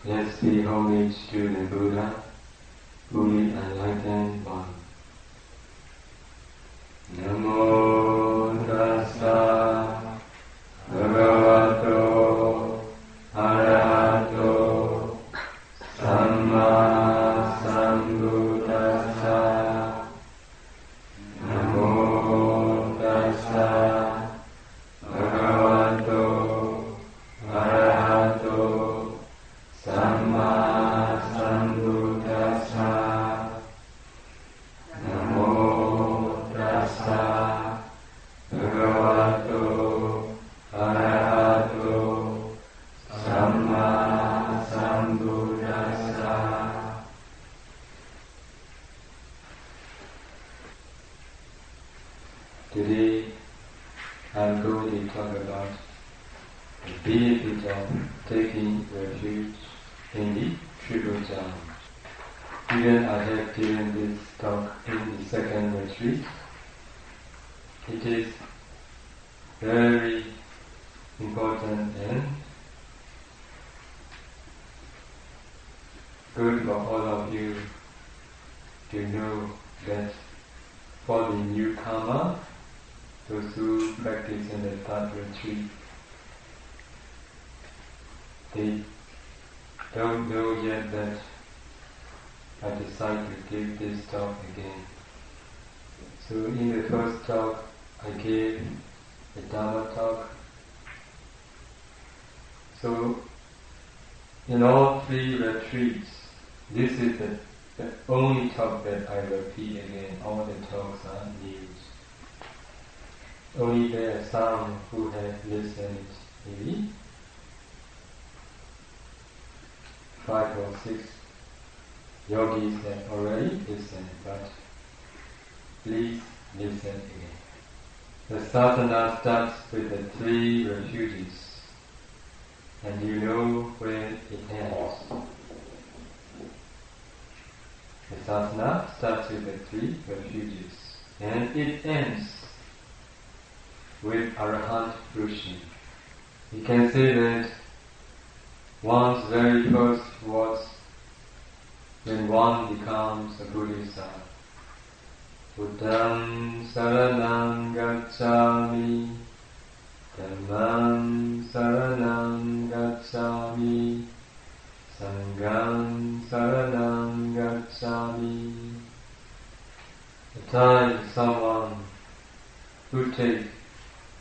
Let's pay homage to the Buddha, fully enlightened one. Namo Tassa Bhagavato Arahato Samma Sambuddhassa. Namo Tassa Bhagavato Arahato Samma Sambuddhassa. Namo Tassa Bhagavato Arahato Samma Sambuddhassa. Today I'm going to talk about the benefit of taking refuge in the Triple Gems. Even I have given this talk in the second retreat. It is very important and good for all of you to know that for the newcomer, those who practice in the third retreat, they don't know yet that I decided to give this talk again. So in the first talk, I gave the Dharma talk. So in all three retreats, this is the only talk that I repeat again. All the talks are news. Only there are some who have listened, maybe 5 or 6 yogis have already listened, but please listen again. The sadhana starts with the 3 refuges, and you know where it ends. The sadhana starts with the 3 refuges, and it ends with Arahant fruition. You can say that one's very first was when one becomes a Buddhista. Buddham saranam gacchami, Dhammam saranam gacchami, Sangham saranam gacchami. The time someone who takes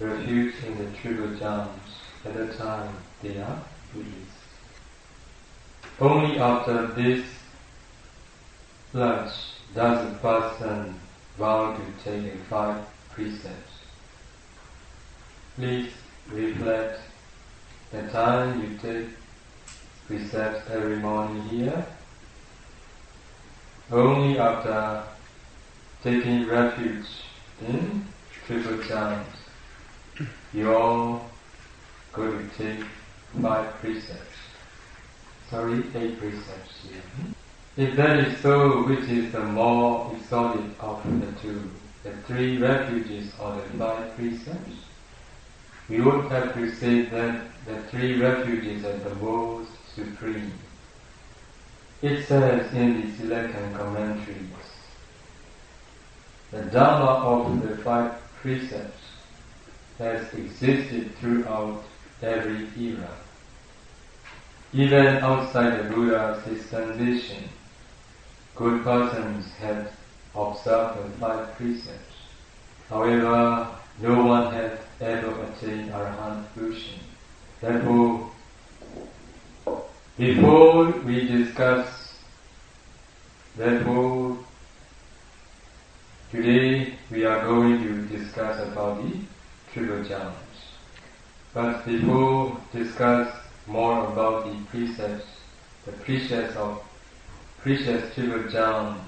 refuge in the Triple Gems, at the time they are Buddhists. Only after this pledge does a person vow to take the 5 precepts. Please reflect the time you take precepts every morning here. Only after taking refuge in Triple Gems, you all go to take 5 precepts. 8 precepts here. If that is so, which is the more exalted of the 2, the 3 refuges or the 5 precepts? We would have to say that the 3 refuges are the most supreme. It says in the Silakan commentaries, the Dharma of the 5 precepts has existed throughout every era. Even outside the Buddha's dispensation, good persons had observed the 5 precepts. However, no one had ever attained Arahant fruition. Therefore, before we discuss, today we are going to discuss about the Triple Gems. But before discuss more about the precepts, the precepts of Triple Gems,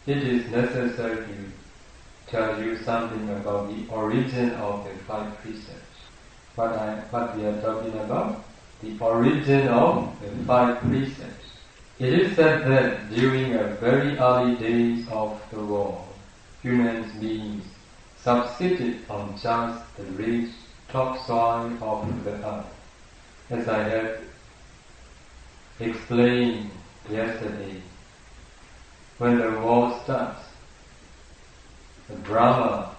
it is necessary to tell you something about the origin of the 5 precepts. What we are talking about? The origin of the 5 precepts. It is said that during the very early days of the world, human beings subsisted on just the rich topsoil of the earth. As I have explained yesterday, when the war starts, the Brahma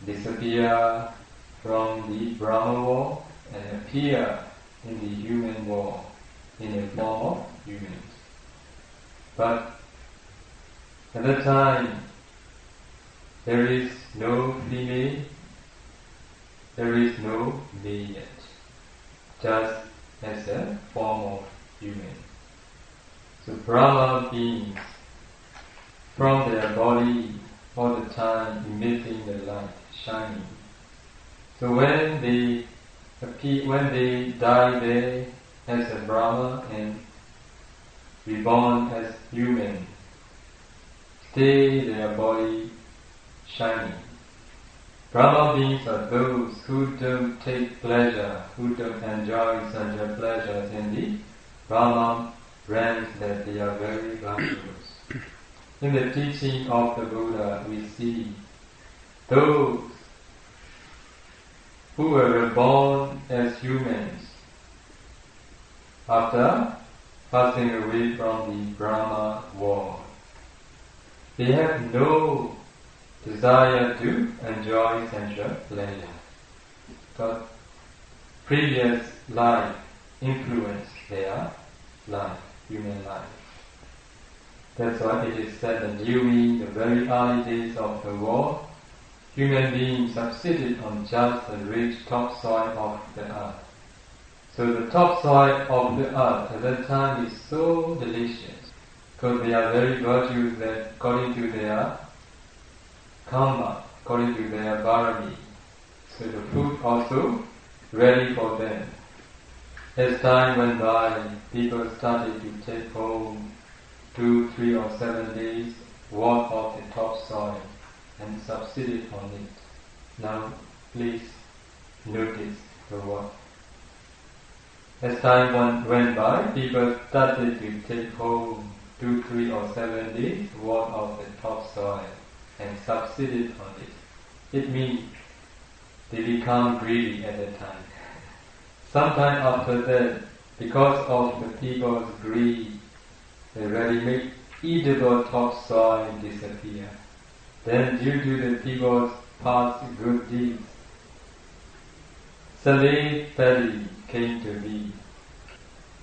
disappear from the Brahma world and appear in the human world in a form of humans. But at that time, there is no female, there is no male yet, just as a form of human. So Brahma beings, from their body all the time emitting the light, shining. So when they die there as a Brahma and reborn as human, stay their body shining. Brahma beings are those who don't take pleasure, who don't enjoy such a pleasures in the Brahma realms, that they are very virtuous. In the teaching of the Buddha, we see those who were born as humans after passing away from the Brahma world. They have no desire to enjoy sensual pleasure, but previous life influenced their life, human life. That's why it is said that during the very early days of the world, human beings subsisted on just the rich topsoil of the earth. So the topsoil of the earth at that time is so delicious, because they are very virtuous, that according to their karma, according to their bharami, so the food also ready for them. As time went by, people started to take home 2, 3 or 7 days worth of the topsoil and subsisted on it. Now please notice the word. As time went by, people started to take home 2, 3 or 7 days worth of the topsoil and subsisted on it. It means they become greedy at that time. Sometime after that, because of the people's greed, the ready-made eatable topsoil disappear. Then due to the people's past good deeds, slave paddy came to be.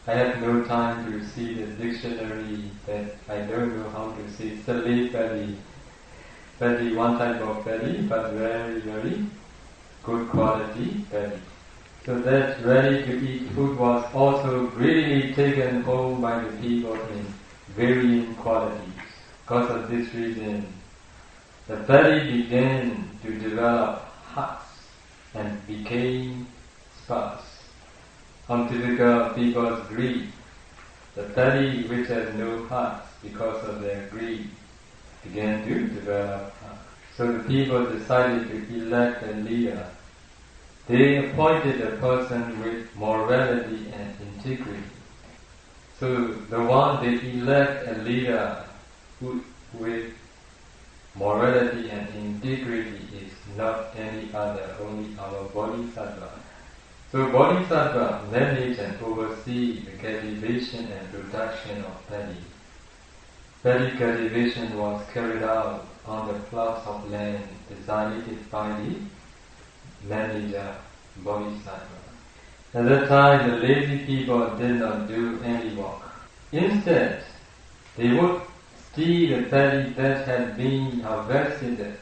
I have no time to see the dictionary, that I don't know how to say slave paddy. Paddy, one type of paddy, but very, very good quality paddy. So that ready-to-eat food was also greedily taken home by the people in varying qualities. Because of this reason, the paddy began to develop husks and became sparse. On typical people's greed, the paddy which has no husks, because of their greed, began to develop husks. So the people decided to elect a leader. They appointed a person with morality and integrity. So the one they elect a leader with morality and integrity is not any other, only our Bodhisattva. So Bodhisattva manage and oversee the cultivation and production of paddy. Paddy cultivation was carried out on the plots of land designated by the manager Bodhisattva. At that time, the lazy people did not do any work. Instead, they would steal the paddy that had been harvested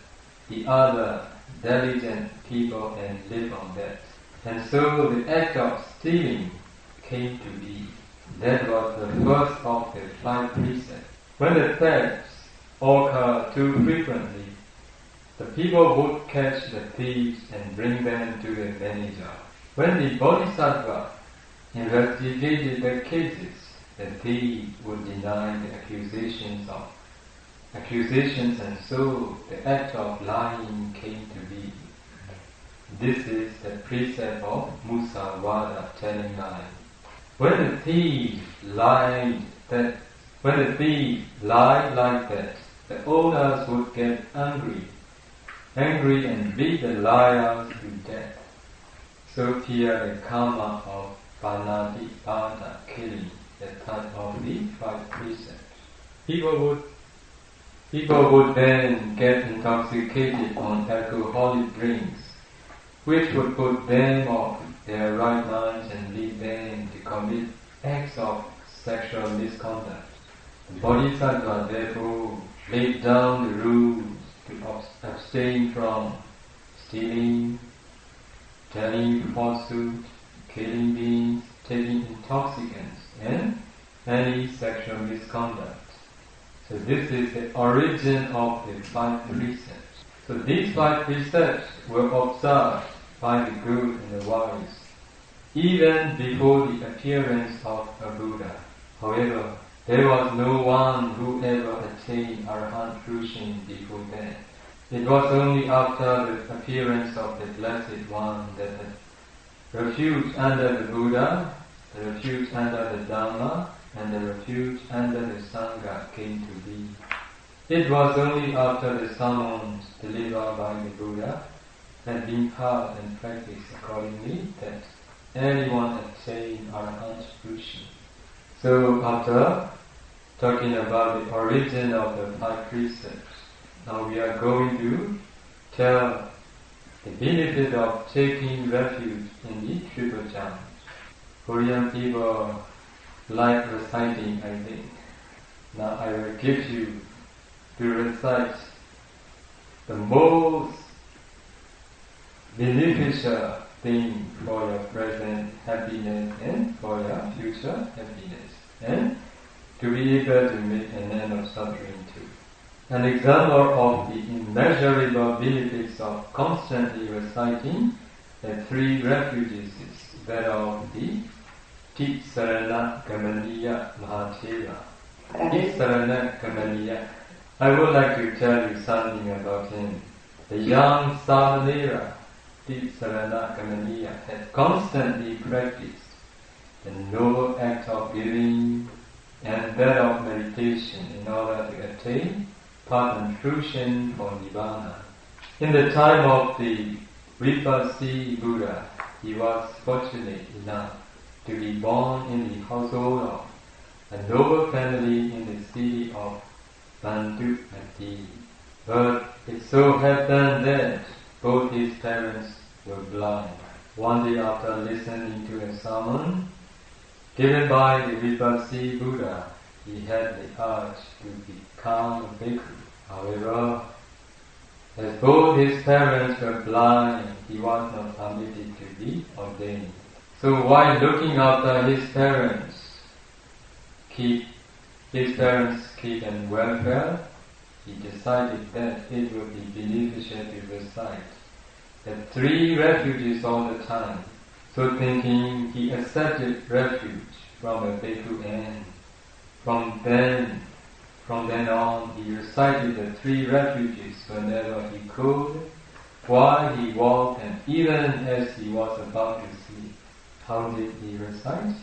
the other diligent people and live on that. And so the act of stealing came to be. That was the first of the 5 precepts. When the thefts occur too frequently, the people would catch the thieves and bring them to the manager. When the Bodhisattva investigated the cases, the thief would deny the accusations, and so the act of lying came to be. This is the precept of Musavada, telling lies. When the thief lied like that, the owners would get angry and beat the liars to death. So here the karma of Panati, Pada, killing, the type of the 5 precepts. People would then get intoxicated on alcoholic drinks, which would put them off their right minds and lead them to commit acts of sexual misconduct. The Bodhisattva therefore laid down the rules to abstain from stealing, telling falsehood, killing beings, taking intoxicants, and any sexual misconduct. So this is the origin of the 5 precepts. So these 5 precepts were observed by the good and the wise, even before the appearance of a Buddha. However, there was no one who ever attained Arahant fruition before that. It was only after the appearance of the Blessed One that the refuge under the Buddha, the refuge under the Dhamma, and the refuge under the Sangha came to be. It was only after the sermons delivered by the Buddha had been heard and practiced accordingly that anyone attained Arahant fruition. So after talking about the origin of the 5 precepts, now we are going to tell the benefit of taking refuge in the Triple Gems. Korean people like reciting, I think. Now I will give you to recite the most beneficial thing for your present happiness and for your future happiness, and to be able to make an end of suffering too. An example of the immeasurable benefits of constantly reciting the 3 refuges is that of the Tisarana Gamaniya Mahathera. Tisarana Gamaniya. I would like to tell you something about him. The young Samanera, Tisarana Gamaniya, had constantly practiced the noble act of giving and that of meditation in order to attain path and fruition for Nibbana. In the time of the Vipassi Buddha, he was fortunate enough to be born in the household of a noble family in the city of Bandupati. But it so happened that both his parents were blind. One day after listening to a sermon given by the Vipassi Buddha, he had the urge to become a bhikkhu. However, as both his parents were blind, he was not permitted to be ordained. So while looking after his parents' keep and welfare, he decided that it would be beneficial to recite the 3 refuges all the time. So thinking, he accepted refuge from a bhikkhu, and from then on he recited the 3 refuges whenever he could, while he walked, and even as he was about to sleep. How did he recite?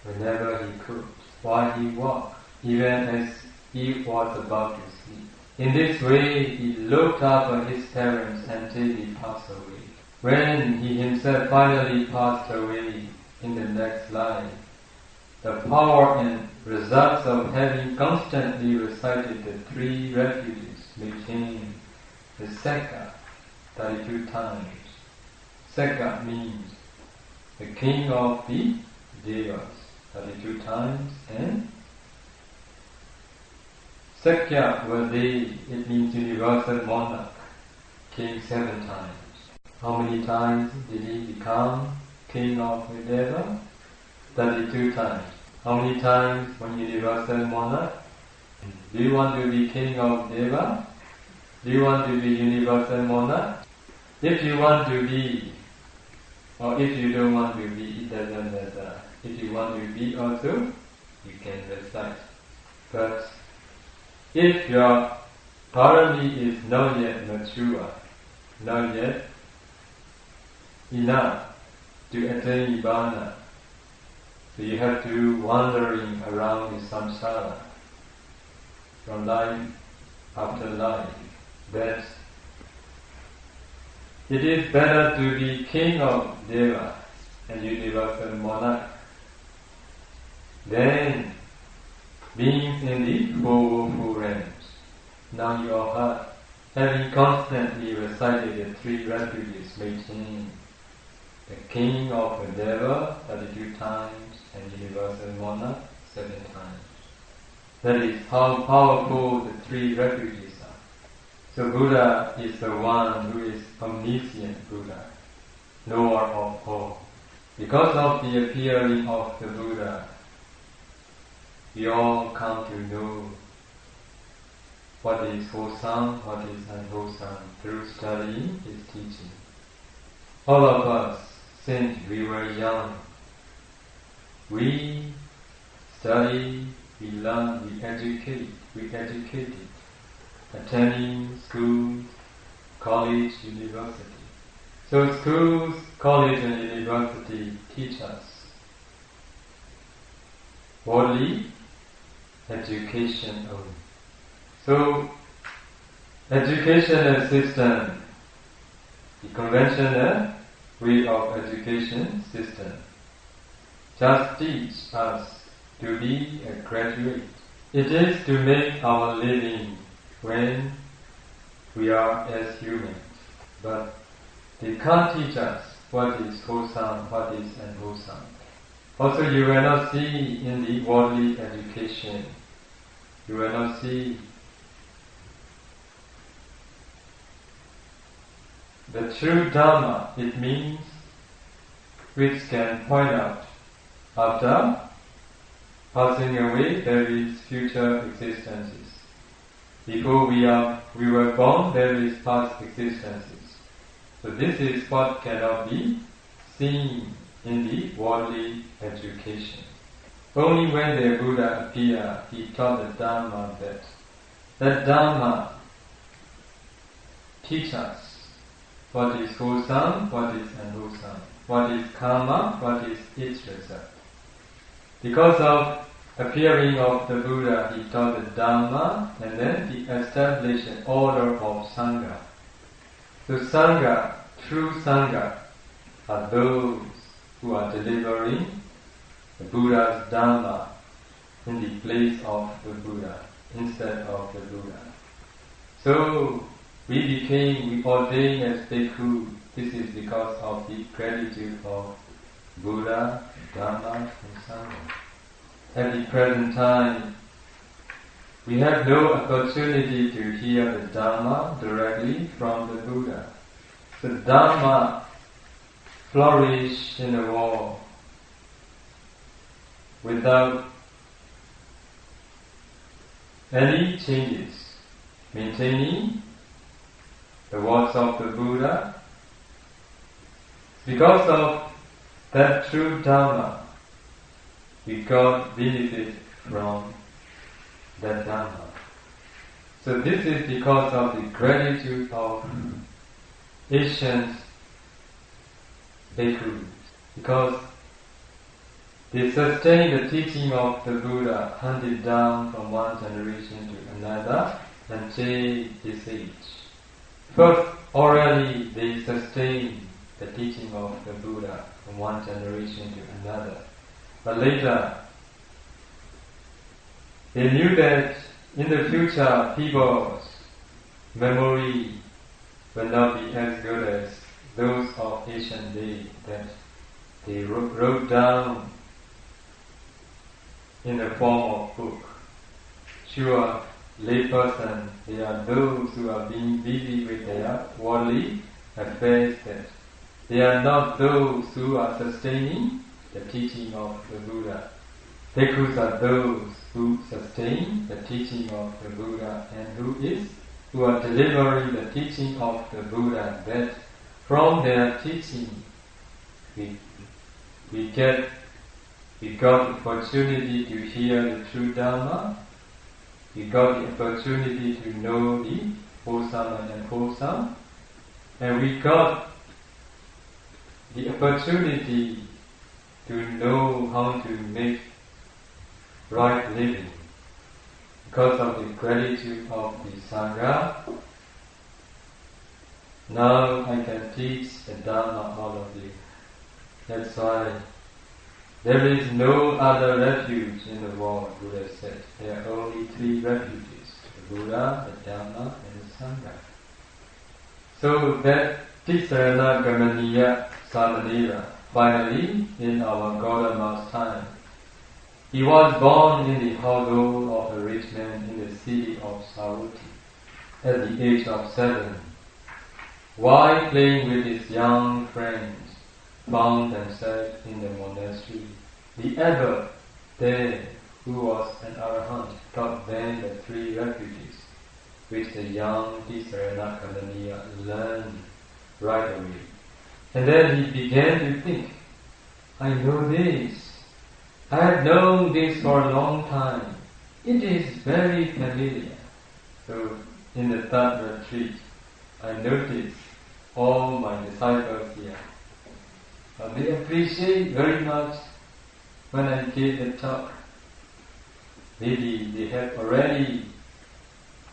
Whenever he could, while he walked, even as he was about to sleep. In this way, he looked after his parents until he passed away. When he himself finally passed away in the next life, the power and results of having constantly recited the 3 refuges became the Sekka 32 times. Sekka means the king of the Devas 32 times, and Sakya Vade, it means universal monarch, king 7 times. How many times did he become king of the Deva? 32 times. How many times when universal monarch? Do you want to be king of Deva? Do you want to be universal monarch? If you want to be, or if you don't want to be, it doesn't matter. If you want to be also, you can recite. But if your parami is not yet mature, not yet enough to attain Nibbana, so you have to wandering around the samsara from life after life. That it is better to be king of Deva and universal monarch Then, beings in the four woeful realms, now your heart, having constantly recited the three refuges, maintain the king of the devil 32 times and universal monarch 7 times. That is how powerful the three refuges are. So Buddha is the one who is omniscient Buddha, knower of all. Because of the appearing of the Buddha, we all come to know what is wholesome, what is unwholesome through studying his teaching. All of us, since we were young, we study, we learn, we educated, attending schools, college, university. So schools, college and university teach us worldly education only. So educational system, the conventional way of education system, just teach us to be a graduate. It is to make our living when we are as humans. But they can't teach us what is wholesome, what is unwholesome. Also, you will not see in the worldly education, you will not see the true Dharma. It means which can point out after passing away there is future existences. Before we were born, there is past existences. So this is what cannot be seen in the worldly education. Only when the Buddha appeared, he taught the Dharma that Dharma teach us what is wholesome, what is unwholesome, what is karma, what is its result. Because of appearing of the Buddha, he taught the Dharma, and then he established an order of Sangha. So Sangha, true Sangha, are those who are delivering the Buddha's Dharma in the place of the Buddha, instead of the Buddha. So we ordained as bhikkhu. This is because of the gratitude of Buddha, Dharma and Sangha. At the present time, we have no opportunity to hear the Dharma directly from the Buddha. The Dharma flourished in the world without any changes, maintaining the words of the Buddha. Because of that true Dharma, we got benefit from that Dharma. So this is because of the gratitude of ancient bhikkhus, because they sustain the teaching of the Buddha handed down from one generation to another until this age. First, orally they sustain the teaching of the Buddha from one generation to another. But later, they knew that in the future people's memory will not be as good as those of ancient days, that they wrote down in the form of book. Sure, layperson, they are those who are being busy with their worldly affairs, that they are not those who are sustaining the teaching of the Buddha. Bhikkhus are those who sustain the teaching of the Buddha and who are delivering the teaching of the Buddha, that from their teaching we got the opportunity to hear the true Dharma, we got the opportunity to know the wholesome and unwholesome, and we got the opportunity to know how to make right living. Because of the gratitude of the Sangha, now I can teach the Dharma all of you. That's why There is no other refuge in the world, Buddha said. There are only three refuges, the Buddha, the Dhamma, and the Sangha. So that Tisarana Gamaniya Samanera, finally, in our Gautama's time, he was born in the household of a rich man in the city of Savatthi at the age of 7. While playing with his young friends, found themselves in the monastery. The abbot there, who was an arahant, taught them the three refuges, which the young Tisarana Gamaniya learned right away. And then he began to think, I know this. I have known this for a long time. It is very familiar. So in the third retreat, I noticed all my disciples here. They appreciate very much when I give the talk. Maybe they have already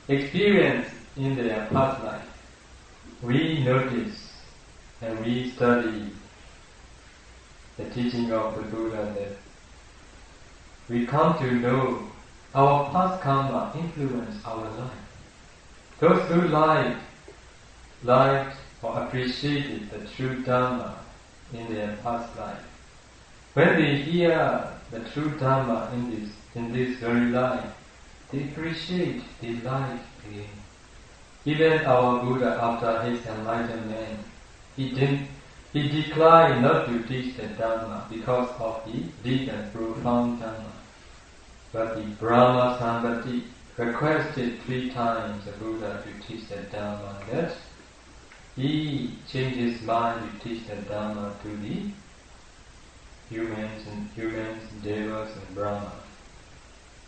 experienced in their past life. We notice and we study the teaching of the Buddha that we come to know our past karma influence our life. Those who liked or appreciated the true Dhamma in their past life, when they hear the true Dhamma in this very life, they appreciate, they like again. Even our Buddha, after his enlightenment, he declined not to teach the Dhamma because of the deep and profound Dhamma. But the Brahma Sambhati requested 3 times the Buddha to teach the Dhamma, that he changed his mind to teach the Dhamma to the humans, devas and Brahma.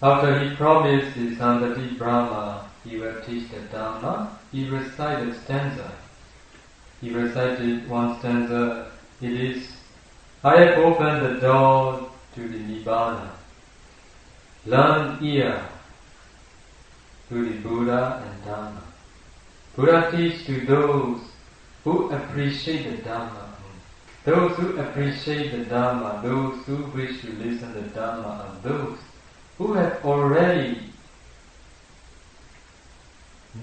After he promised the Sambhati Brahma he will teach the Dhamma, he recited stanza. He recited one stanza, it is, I have opened the door to the Nibbana. Learn ear to the Buddha and Dhamma. Buddha teach to those who appreciate the Dhamma. Those who appreciate the Dhamma, those who wish to listen to the Dhamma, are those who have already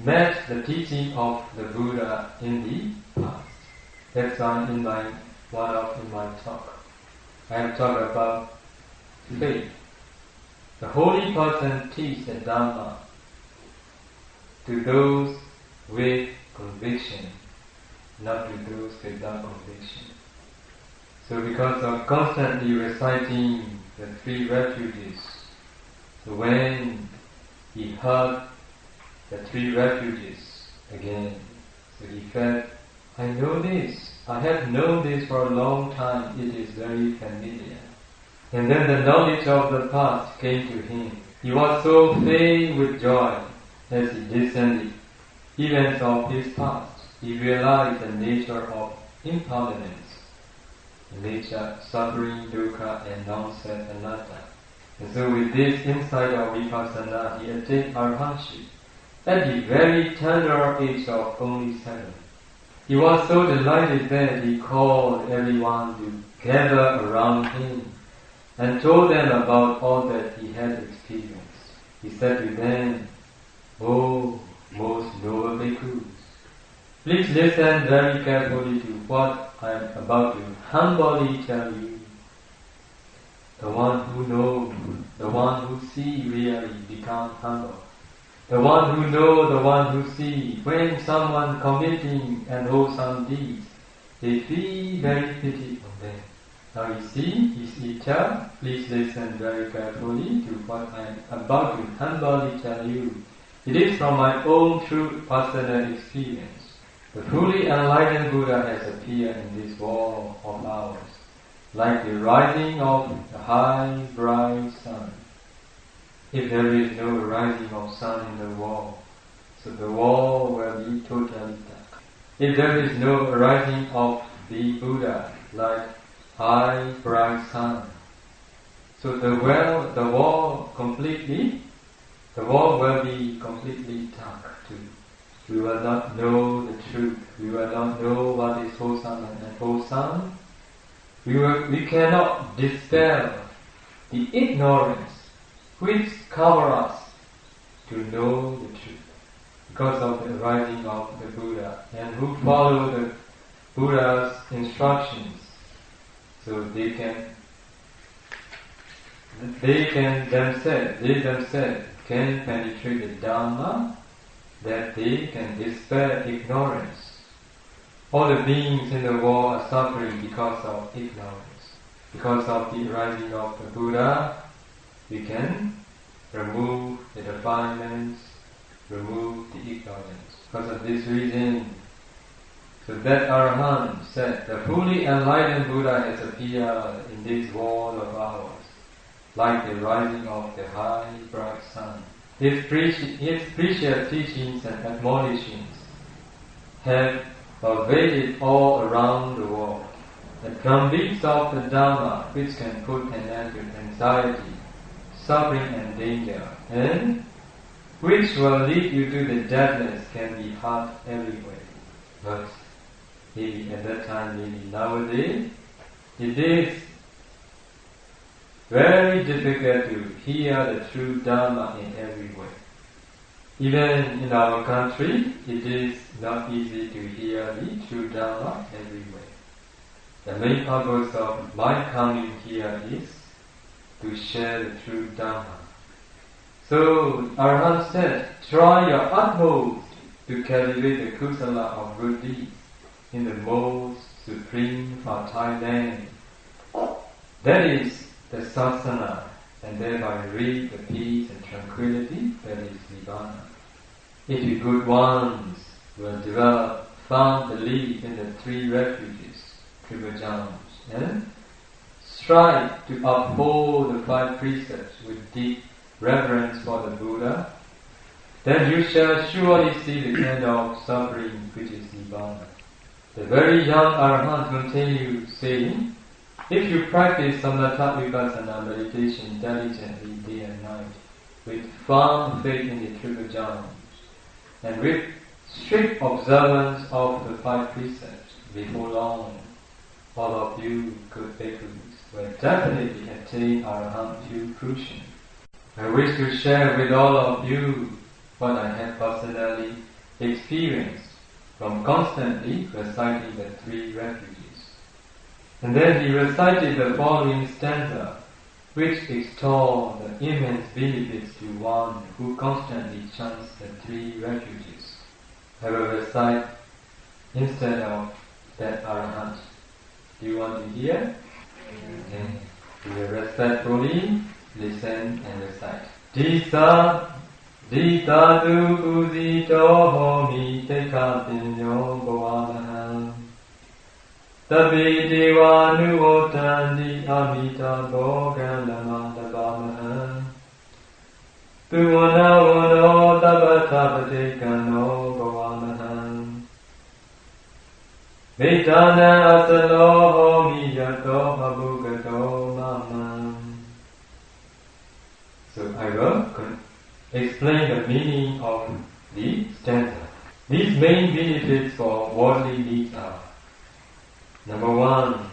met the teaching of the Buddha in the past. That's why in my talk, I have talked about faith. The holy person teaches the Dhamma to those with conviction, not to those without conviction. So because of constantly reciting the 3 refuges, so when he heard the 3 refuges again, so he felt, I know this, I have known this for a long time, it is very familiar. And then the knowledge of the past came to him. He was so filled with joy as he listened to events of his past. He realized the nature of impermanence, the nature suffering, dukkha and non-self anatta. And so with this insight of vipassana, he attained arahantship at the very tender age of only 7. He was so delighted that he called everyone to gather around him and told them about all that he had experienced. He said to them, O most noble bhikkhus, please listen very carefully to what I am about to humbly tell you. The one who knows, the one who sees really becomes humble. The one who knows, the one who sees, when someone committing unwholesome deeds, they feel very pity on them. Now you see, his teacher, please listen very carefully to what I am about to humbly tell you. It is from my own true personal experience. The fully enlightened Buddha has appeared in this world of ours, like the rising of the high bright sun. If there is no rising of sun in the world, so the world will be totally dark. If there is no rising of the Buddha, like high bright sun, so the world will be completely dark too. We will not know the truth. We will not know what is wholesome and unwholesome. we cannot dispel the ignorance which covers us to know the truth because of the arising of the Buddha, and who follow the Buddha's instructions, so they themselves can penetrate the Dhamma, that they can dispel ignorance. All the beings in the world are suffering because of ignorance. Because of the arising of the Buddha, we can remove the defilements, remove the ignorance. Because of this reason, so that Arahant said, the fully enlightened Buddha has appeared in this world of ours, like the rising of the high bright sun. His precious teachings and admonitions have pervaded all around the world. The drumbeats of the Dhamma, which can put an end to anxiety, suffering and danger, and which will lead you to the deathless, can be heard everywhere. But maybe at that time, maybe nowadays, it is very difficult to hear the true Dhamma in every way. Even in our country, it is not easy to hear the true Dhamma everywhere. The main purpose of my coming here is to share the true Dhamma. So Arahant said, try your utmost to cultivate the kusala of good deeds in the most supreme fertile land. That is the sasana, and thereby reap the peace and tranquility that is Nibbana. If you good ones will develop firm belief in the three refuges, Triple Gems, and strive to uphold the five precepts with deep reverence for the Buddha, then you shall surely see the end of suffering, which is Nibbana. The very young Arahant continued saying, if you practice samatha vipassana meditation diligently day and night, with firm faith in the Triple Gems, and with strict observance of the five precepts, before long, all of you good bhikkhus will definitely attain Arahant pure fruition. I wish to share with all of you what I have personally experienced from constantly reciting the three refuges. And then he recited the following stanza, which extol the immense benefits to one who constantly chants the three refuges. I will recite instead of that Arahant. Do you want to hear? Okay. You will respectfully listen and recite. Disa Dita tu uzito homi teka pinyo bhavamaham Tabi dewa nuotandi amita bhoga lamandabamaham Puwana wono tabatabhatekano bhavamaham Vedana asalo homi yato habugato mamam. So I will explain the meaning of the stanza. These main benefits for worldly needs are: number one,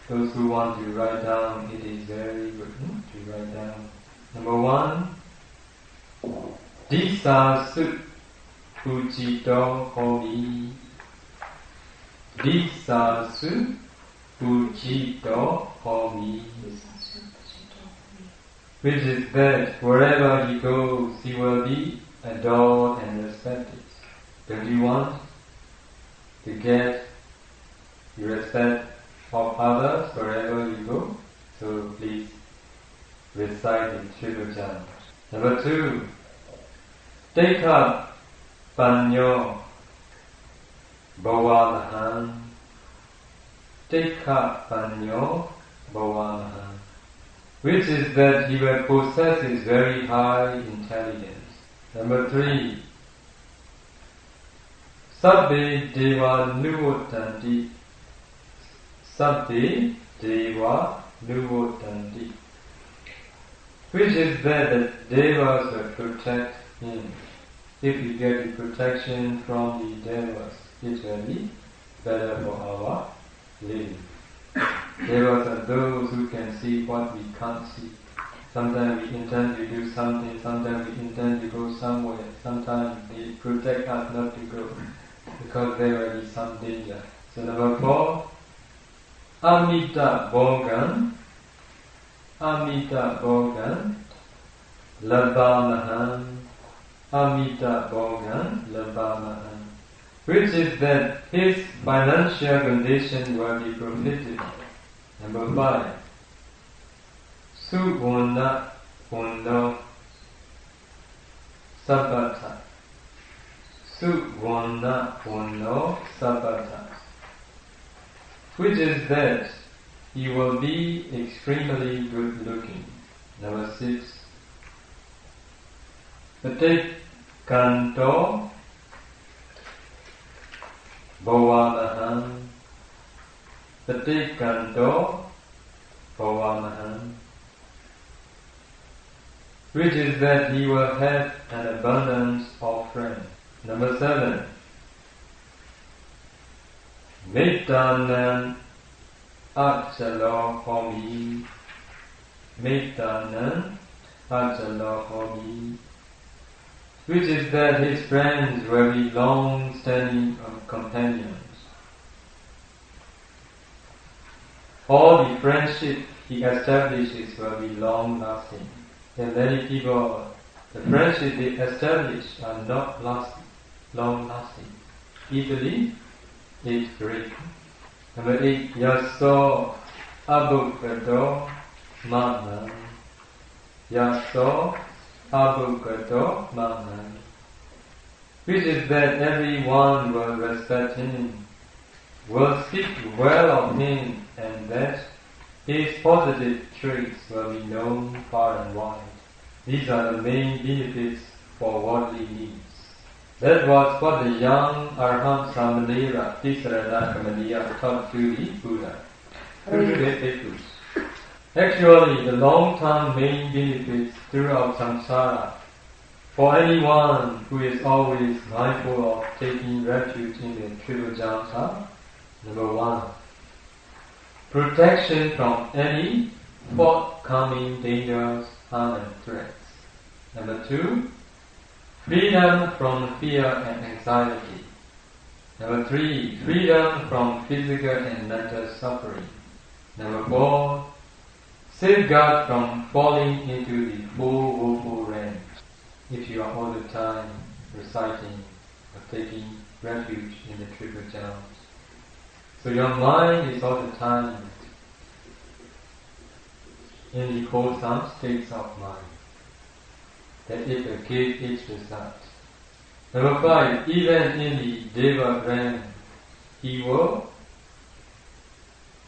those who want to write down, it is very good to write down. Number one, Disa Sut Pujito Homi. Disa Sut Pujito Homi. Which is that wherever he goes, he will be adored and respected. Don't you want to get the respect of others wherever you go? So please recite the Triple Gems. Number two, take up Panyo Bhavamaham. Take up Panyo Bhavamaham. Which is that he will possess his very high intelligence. Number three, Sabbe Deva Nuvotanti. Sabbe Deva Nuvotanti. Which is that the Devas will protect him. If we get the protection from the Devas, it will be better for our living. Devas are those who can see what we can't see. Sometimes we intend to do something, sometimes we intend to go somewhere, sometimes they protect us not to go because there will be some danger. So number 4, Amita Bhogan, Labamahan, Amita Bhogan, Labamahan, which is that his financial condition will be profitable. Number 5, Suvana Puno Sabata, Suvana Puno Sabata, which is that he will be extremely good looking. Number 6, Patik Kanto Bhavamahan, Patik Kanto Bhavamahan, which is that he will have an abundance of friends. Number 7, Mitanan Achalo Homi, Mitanan Achalo Homi, which is that his friends will be long-standing companions. All the friendship he establishes will be long-lasting. And many people, the friendship they establish are not long-lasting. Easily, it breaks. Number 8, Yaso Abukado Manan, Yaso Abukado Manan, which is that everyone will respect him, will speak well of him, and that his positive traits will be known far and wide. These are the main benefits for worldly needs. That was what the young Arhat Samanera Tisarana Kamaniya taught to the Buddha. Actually, the long-term main benefits throughout samsara for anyone who is always mindful of taking refuge in the Triple Gems are: number 1, protection from any forthcoming dangers, harm and threats. Number 2, freedom from fear and anxiety. Number 3, freedom from physical and mental suffering. Number 4, safeguard from falling into the full woeful range. If you are all the time reciting or taking refuge in the Triple Gems, so your mind is all the time in the wholesome states of mind, that it will give its result. Number 5, even in the Deva realm, he will,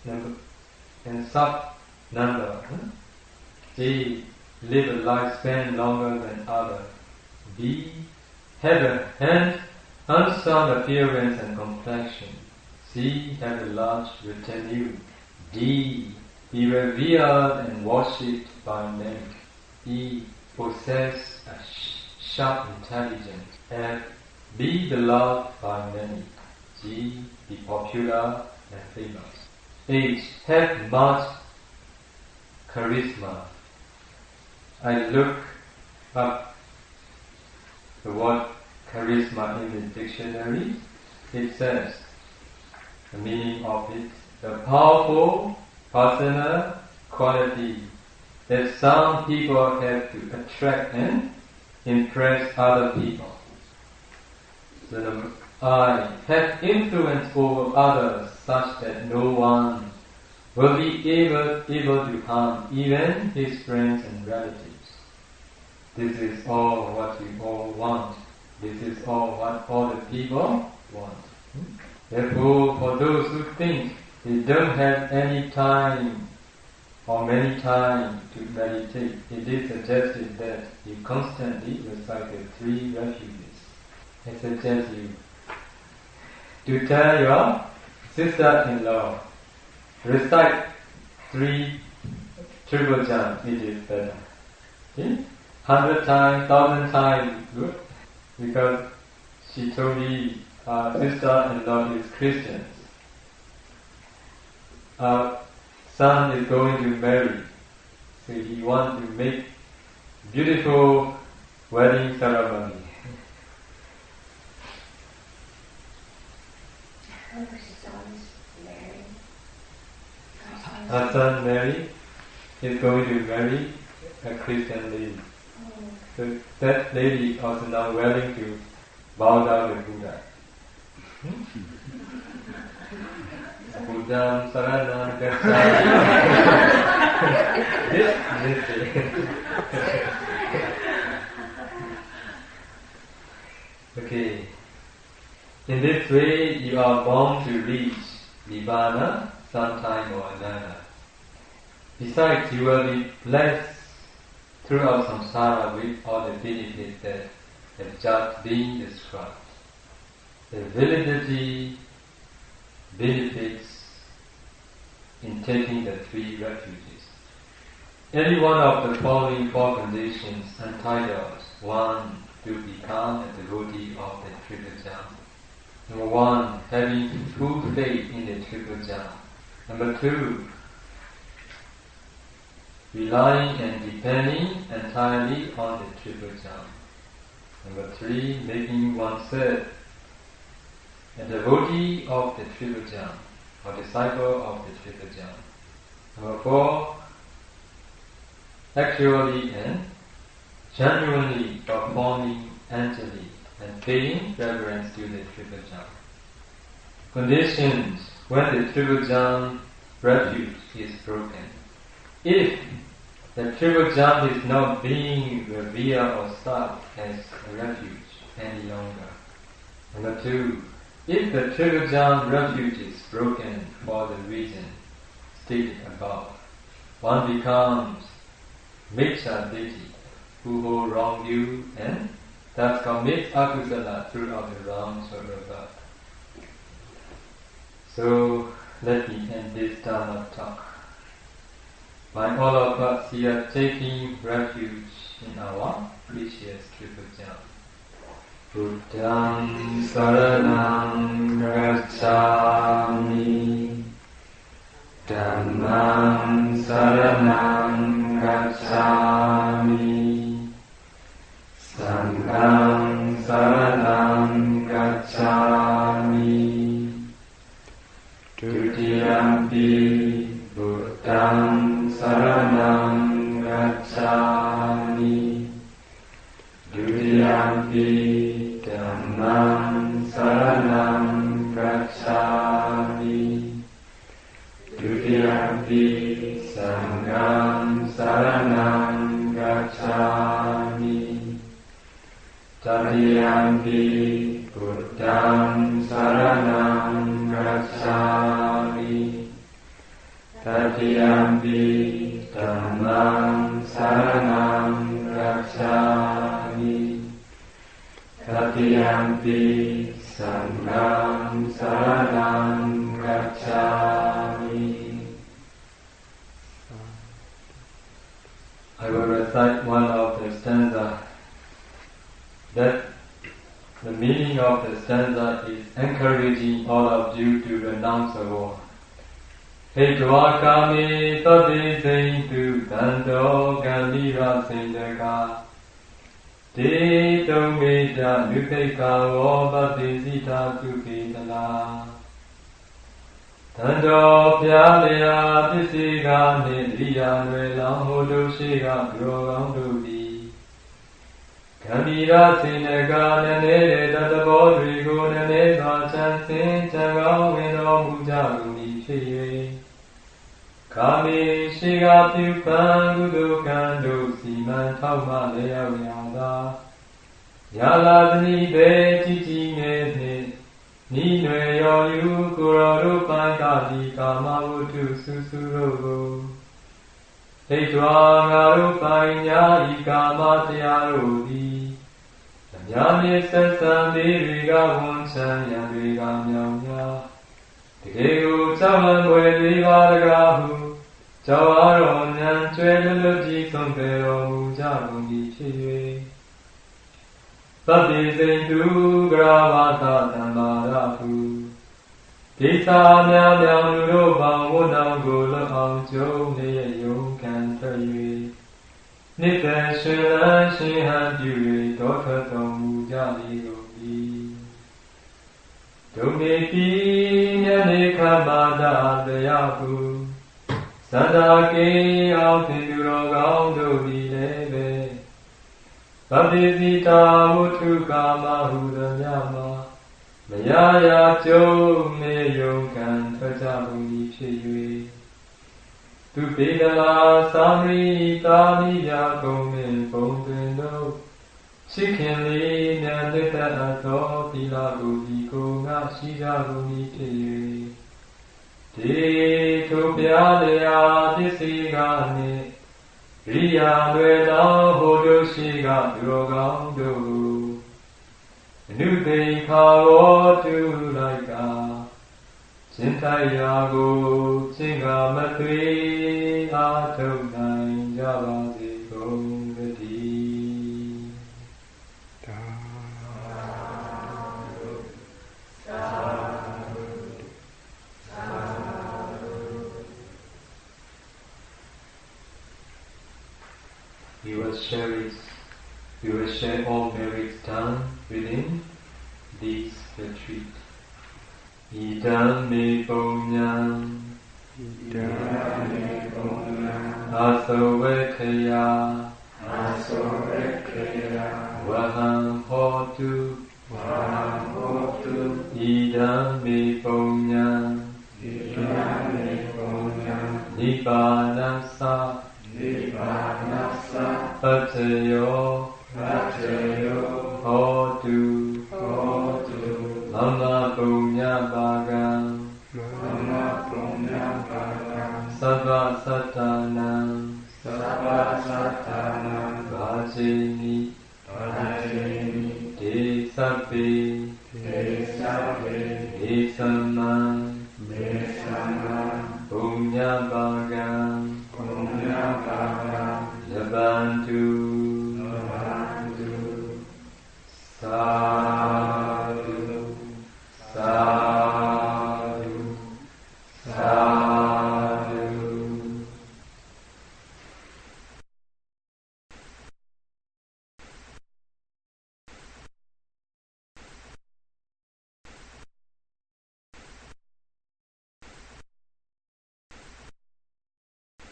in sub-number, A, live a lifespan longer than others. B, have a handsome appearance and complexion. C, have a large retinue. D, be revered and worshipped by many. E, possess a sharp intelligence. F, be beloved by many. G, be popular and famous. H, have much charisma. I look up the word charisma in the dictionary. It says, the meaning of it, the powerful personal quality that some people have to attract and impress other people. So I, have influence over others such that no one will be able to harm even his friends and relatives. This is all what we all want. This is all what all the people want. Therefore, for those who think they don't have any time or many time to meditate, it is suggested that you constantly recite the 3 refuges. I suggest you to tell your sister-in-law, recite 3 Triple Gems, it is better. Okay? 100 times, 1,000 times, good. Because she told me her sister-in-law is Christian. son is going to marry. So he wants to make beautiful wedding ceremony. Her son Mary is going to marry a Christian lady. So that lady is also now willing to bow down to Buddha. Buddham saranam gacchami. This. Okay. In this way, you are bound to reach Nibbana sometime or another. Besides, you will be blessed throughout samsara with all the benefits that have just been described. The validity benefits in taking the three refuges. Any one of the following four conditions entitles one to become a devotee of the Triple Gem. Number one, having full faith in the Triple Gem. Number two, relying and depending entirely on the Triple Gem. Number three, making oneself a devotee of the Triple Gem, or disciple of the Triple Gem. Number four, actually and genuinely performing anjali and paying reverence to the Triple Gem. Conditions when the Triple Gem refuge is broken. If the Triple Gem is not being revered or served as a refuge any longer. Number two, if the Triple Gem refuge is broken for the reason stated above, one becomes Miccha Ditti, who hold wrong view and thus commits akusala throughout the rounds of the birth. So let me end this Dharma talk. By all of us here taking refuge in our precious Triple Gem. Buddham saranam gacchami, Dhammam saranam gacchami, Sangham saranam gacchami, Tutiyampi Buddham saranam gacchami, Tutiyampi Dhammam saranam gacchami, Tutiyampi Sangham saranam gacchami, Tatiyampi Buddham saranam gacchami, Tatiyampi Dhammam saranam gacchami, Tatiyampi Sangham saranam gacchami. I will recite one of the stanza. That the meaning of the stanza is encouraging all of you to renounce the war. Hey Dwakami Tati Saintu Tanto Gandhira Saintaka Te Tomeja Nupeka Vobati Sita Tukitala Tanto Pyalaya Pisiga Nidriya Nwela Hodo Shiga Grogam Dubi Gandhira Saintaka Nane Tatabo Drigo Nane Sachan Sin Changao Wino Muja Guni Shiye Kami Shiga Pupan Gudu Kando Siman Tauma Lea Yada Yala Dani Be Chichi Nene Ninwe Yoyu Kuroro Pankati Kama Vutu Susuro Heitwa Ngaru Panya Ikama Tiarodi Yami Sasan Diriga Wonshan Yandriga Myamya Tegegu Chavan Boyadivagahu Chawaronyan Chweluji Sompero Mujagungi Chie Pati Saintu Gravata Tamarahu Kỳ sa mèo mèo lưu đô bằng vô năng gồ lơ ông châu nê yông can thơ yuê. Nít tê xuyên lân xuyên hàn dư yuê tố thơ tông mù gia lý gồ đi. Đông nê tí nhá nê khá bà đà bê yá bù. Sa đà kê ao thiên đu rô gong đô bì lê bê. Bạp đê di ta mô thu ca ma hù đà nhá ma. Maya ya châu mê yông can thơ cha bù đi chê yuê. Tu bê đà la sa mê ta ni ya gông mê bông tuyên đô. Xích khiên lý nè nê tà a tố tì la gô bì gô ngạ xí cha bù đi chê yuê. Tê thu bia lê ya tê sĩ gà nê. Ri ya nuê na hô đô xí gà đô gong đô. Nu te kha wo tu lai ka Chin thai ya go Chin ga ma thuy A thâu nai Ya ba se gong ga ti. We will share all merits done within this retreat. Idam me punyam asovekaya vaham hotu idam me punyam nibbanasa pacayo hotu mama punya bagam sabba satanam vajini te sabbe desamam punya bagam